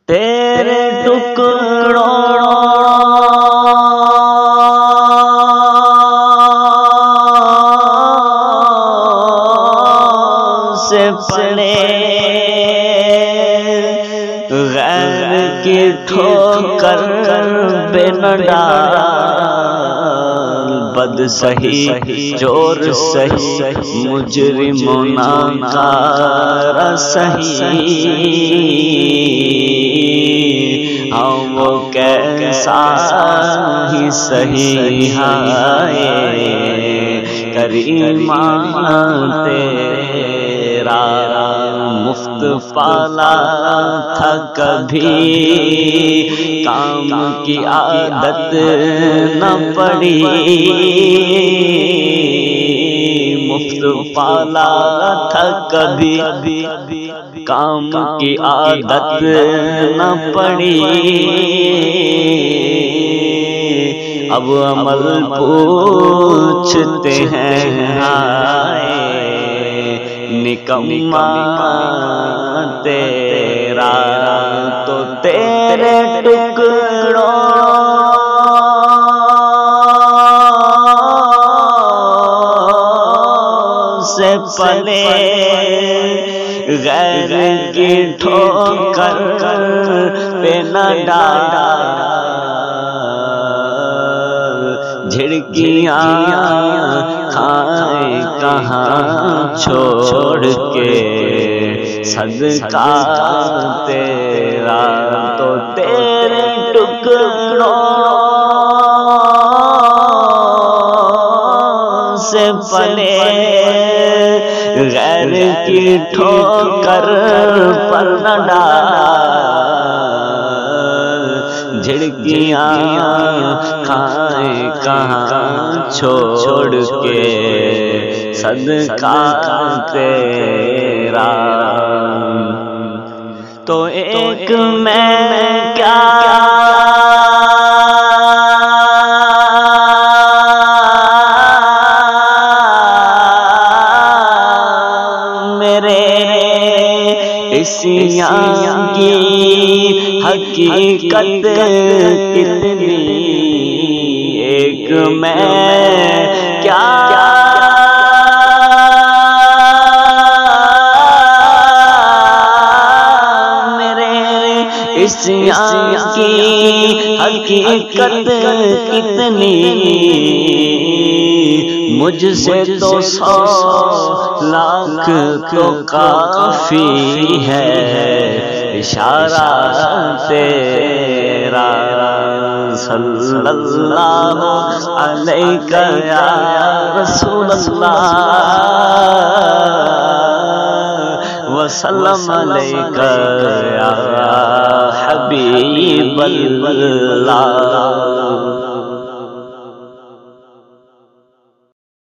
تیرے ٹکڑوں سے پڑے غیر کی ٹھوکر بے نہ ڈال، بد سہی جور سہی مجرموں ناکار سہی، ہم وہ کیسا ہی سہی ہائے کریمان تیرا مفت پالا تھا کبھی کام کی عادت نہ پڑی، مفت پالا تھا کبھی کام کی عادت نہ پڑی، اب عمل پوچھتے ہیں ہائے نکما تیرا، تو تیرے ٹکڑوں سے پلے غیر کی ٹھوکر پہ نہ ڈال، جھڑکیاں کھائے کہاں چھوڑ کے صدقہ تیرا، تو تیرے ٹکڑوں سے پلے غیر کی ٹھوکر پر نہ ڈال، جھڑکیاں کھائے کہاں چھوڑ کے صدقہ تیرا، تو ایک میں کیا عصیان کی حقیقت کتنی، ایک میں کیا میرے عصیان کی حقیقت کتنی، مجھ سے تو 100 لاکھ تو کافی ہے، اشارہ تیرا صلی اللہ علیہ یا رسول اللہ وسلم علیہ یا حبیب اللہ۔